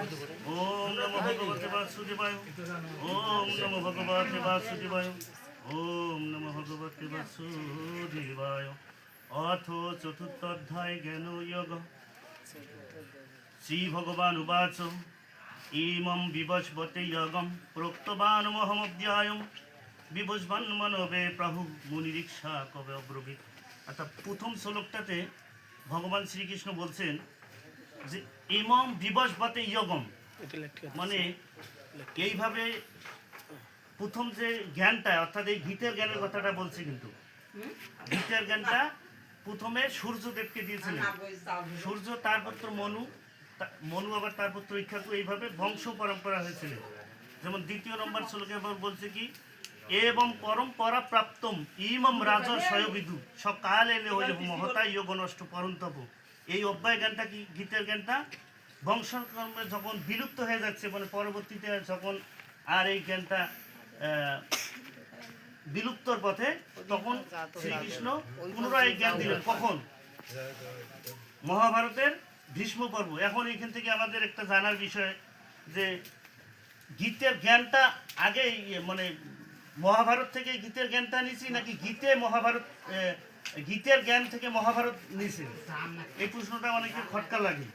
ওম নমো ভগবতে বাসুদেবায়। ওম নমো ভগবতে বাসুদেবায়। ওম নমো ভগবতে বাসুদেবায়। অথ চতুর্থ অধ্যায় জ্ঞান যোগ। শ্রী ভগবান উবাচ ইমং বিবস্বতে যোগম প্রোক্তবানমহমধ্যায়ং বিবস্বন মনোবে প্রভু মুনিরিক্ষা কবে অব্রবীত। অর্থাৎ প্রথম শ্লোকটাতে ভগবান শ্রীকৃষ্ণ বলছেন যে ইমং বিবস্বতে যোগম, মানে এইভাবে প্রথম যে জ্ঞানটা অর্থাৎ এই গীতের জ্ঞানের কথাটা বলছে, কিন্তু গীতের জ্ঞানটা প্রথমে সূর্যদেবকে দিয়েছিলেন। সূর্য তার পুত্র মনু, মনু আবার তার পুত্র ইক্ষাকু, এইভাবে বংশ পরম্পরা হয়েছিল। যেমন দ্বিতীয় নম্বর শ্লোকে আবার বলছে কি এবং পরম্পরা প্রাপ্তম ইমম রাজস্বয়বিদু সকালে হইল মহতা যোগ নষ্ট পরন্তপ। এই অব্যয় জ্ঞানটা কি গীতের জ্ঞানটা বংশক্রমে যখন বিলুপ্ত হয়ে যাচ্ছে, মানে পরবর্তীতে যখন আর এই জ্ঞানটা বিলুপ্তর পথে, তখন শ্রীকৃষ্ণ পুনরায় জ্ঞান দিলেন। কখন? মহাভারতের ভীষ্ম পর্ব। এখন এইখান থেকে আমাদের একটা জানার বিষয় যে গীতের জ্ঞানটা আগে মানে মহাভারত থেকে গীতের জ্ঞানটা নিছি নাকি গীতের জ্ঞান থেকে মহাভারত নিছি? এই প্রশ্নটা অনেকের খটকা লাগে।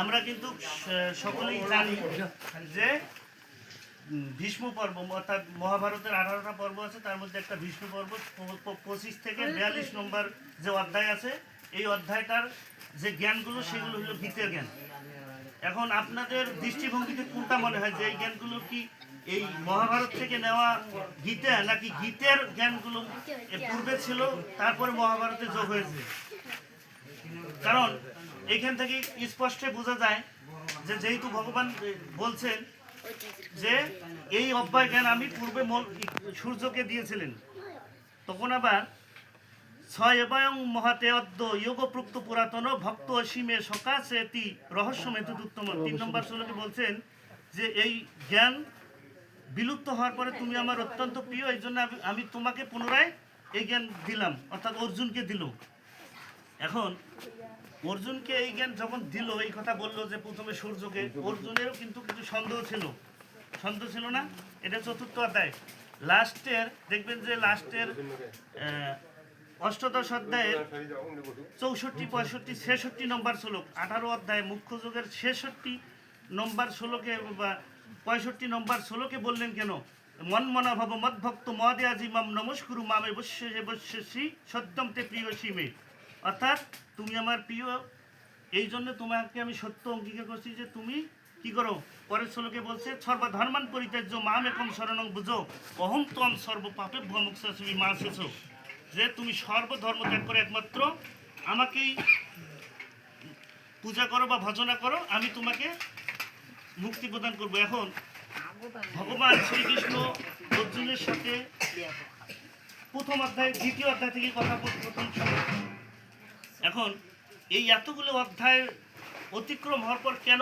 আমরা কিন্তু সকলেই জানি যে ভীষ্ম পর্ব অর্থাৎ মহাভারতের 18টা পর্ব আছে, তার মধ্যে একটা ভীষ্ম পর্ব 25 থেকে 42 নম্বর যে অধ্যায় আছে, এই অধ্যায়টার যে জ্ঞানগুলো সেগুলো হলো গীতের জ্ঞান। এখন আপনাদের দৃষ্টিভঙ্গিতে কোনটা মনে হয় যে এই জ্ঞানগুলো কি এই মহাভারত থেকে নেওয়া গীতা, নাকি গীতের জ্ঞানগুলো পূর্বে ছিল তারপরে মহাভারতে যোগ হয়েছে? কারণ এইখান থেকে স্পষ্ট বোঝা যায় যে যেহেতু ভগবান বলছেন যে এই অব্যয় জ্ঞান আমি পূর্বে সূর্যকে দিয়েছিলেন, তখন আবার ছয়বয়ং মহাতে অদ্য যোগপ্রুক্ত পুরাতন ভক্ত অসীমে সকাশেতি রহস্যমেতু উত্তম। 3 নম্বর শ্লোকে বলছেন যে এই জ্ঞান বিলুপ্ত হওয়ার পরে তুমি আমার অত্যন্ত প্রিয়, এই জন্য আমি তোমাকে পুনরায় এই জ্ঞান দিলাম, অর্থাৎ অর্জুনকে দিল। এখন অর্জুনকে এই জ্ঞান যখন দিল, এই কথা বললো যে প্রথমে সূর্যকে, অর্জুনেরও কিন্তু কিছু সন্দেহ ছিল না? এটা চতুর্থ অধ্যায় লাস্টের দেখবেন যে লাস্টের অষ্টাদশ অধ্যায়ের 64, 65, 66 নম্বর শ্লোক, 18 অধ্যায় মুখ্য যোগের 66 নম্বর শ্লোকে বা 65 নম্বর শ্লোকে বললেন কেন মন মনা ভব মদ ভক্ত মদে আজি মাম নমস্কুরু মামে বশ্যসী সত্যম তে প্রিয় সীমে। অর্থাৎ তুমি আমার প্রিয়, এই জন্য তোমাকে আমি সত্য অঙ্গীকার করছি যে তুমি কি করো। পরের শ্লোকে বলছে সর্বধর্মান পরিত্যাজ্য মাম একম শরণং বুঝো অহং ত্বম সর্ব পাপে ভমুক্তি মা শেষ, যে তুমি সর্বধর্ম ত্যাগ করে একমাত্র আমাকেই পূজা করো বা ভজনা করো, আমি তোমাকে মুক্তি প্রদান করবো। এখন ভগবান শ্রীকৃষ্ণ অর্জুনের সাথে প্রথম অধ্যায় দ্বিতীয় অধ্যায় থেকে কথা প্রথম। এখন এই এতগুলো অধ্যায় অতিক্রম হওয়ার পর কেন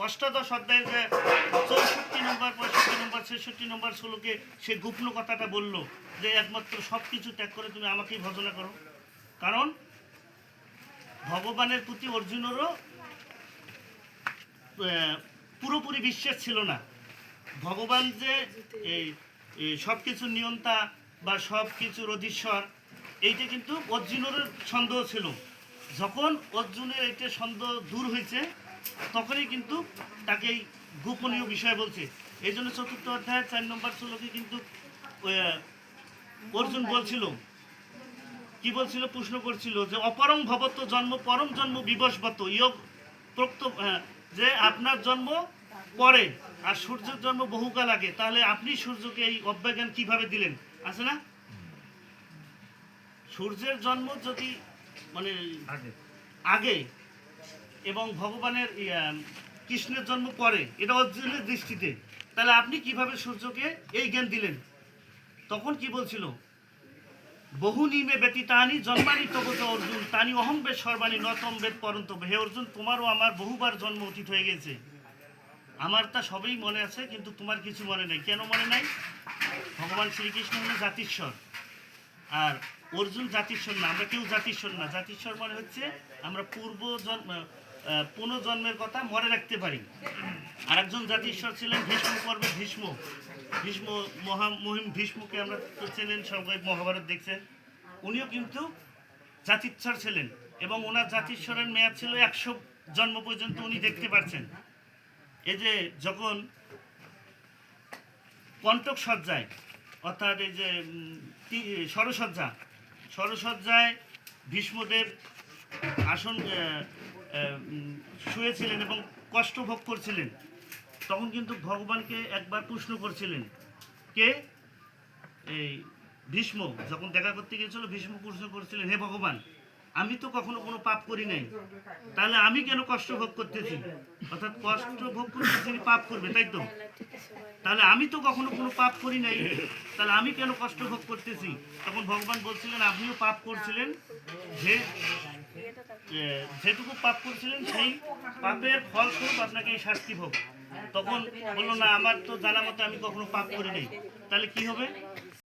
অষ্টাদশ অধ্যায়ে যে 64 নম্বর, 65 নম্বর, 66 নম্বর শ্লোকে সে গোপন কথাটা বলল যে একমাত্র সব কিছু ত্যাগ করে তুমি আমাকেই ভজনা করো? কারণ ভগবানের প্রতি অর্জুনেরও পুরোপুরি বিশ্বাস ছিল না। ভগবান যে এই সব কিছুর নিয়ন্তা বা সব কিছুর অধীশ্বর, এইটা কিন্তু অর্জুনেরও সন্দেহ ছিল। যখন অর্জুনের এইটা সন্দেহ দূর হয়েছে, তখনই কিন্তু তাকে এই গোপনীয় বিষয় বলছে। এই জন্য চতুর্থ অধ্যায় 4 নম্বর শ্লোকে কিন্তু অর্জুন বলছিল, কি বলছিল, প্রশ্ন করছিল যে অপরং ভবত জন্ম পরম জন্ম বিবশবত যোগ প্রক্ত, যে আপনার জন্ম পরে আর সূর্যের জন্ম বহুকাল আগে, তাহলে আপনি সূর্যকে এই অব্যজ্ঞান কিভাবে দিলেন? আছে না? সূর্যের জন্ম যদি মানে আগে এবং ভগবানের কৃষ্ণের জন্ম পরে, এটা অর্জুনের দৃষ্টিতে, তাহলে আপনি কিভাবে সূর্যকে এই জ্ঞান দিলেন? তখন কি বলছিল, বহু নিমে ব্যতীতানি জন্মানি তবত অর্জুন তানি অহং বেদ সর্বাণী নতম বেদ পরন্তব। হে অর্জুন, তোমারও আমার বহুবার জন্ম অতীত হয়ে গেছে, আমার তা সবই মনে আছে, কিন্তু তোমার কিছু মনে নেই। কেন মনে নাই? ভগবান শ্রীকৃষ্ণ হল জাতিশ্বর, আর অর্জুন জাতিশ্বর না। আমরা কেউ জাতিশ্বর না। জাতিশ্বর মানে হচ্ছে আমরা পুনর্জন্মের কথা মনে রাখতে পারি। আরেকজন জাতিশ্বর ছিলেন ভীষ্ম পর্বে ভীষ্ম। ভীষ্ম মহিম ভীষ্মকে আমরা তো চেনেন, সবাই মহাভারত দেখছেন। উনিও কিন্তু জাতিশ্বর ছিলেন এবং ওনার জাতিশ্বরের মেয়াদ ছিল 100 জন্ম পর্যন্ত উনি দেখতে পাচ্ছেন। এই যে যখন কণ্টক সজ্জায় অর্থাৎ এই যে ষড়সজ্জায় ভীষ্মদেব আসন শুয়েছিলেন এবং কষ্ট ভোগ করছিলেন, তখন কিন্তু ভগবানকে একবার প্রশ্ন করছিলেন। কে? এই ভীষ্ম যখন দেখা করতে গিয়েছিল, ভীষ্ম প্রশ্ন করছিলেন, হে ভগবান, আমি তো কখনো কোনো পাপ করি নাই, তাহলে আমি কেন কষ্ট ভোগ করতেছি? অর্থাৎ কষ্ট ভোগ করতে যিনি পাপ করবে, তাই তো? তাহলে আমি তো কখনো কোনো পাপ করি নাই, তাহলে আমি কেন কষ্ট ভোগ করতেছি? তখন ভগবান বলছিলেন, আপনিও পাপ করছিলেন, যেটুকু পাপ করছিলেন সেই পাপের ফলস্বরূপ আপনাকে এই শাস্তি ভোগ। তখন বললো, না, আমার তো জানা মতো আমি কখনো পাপ করি নাই, তাহলে কি হবে?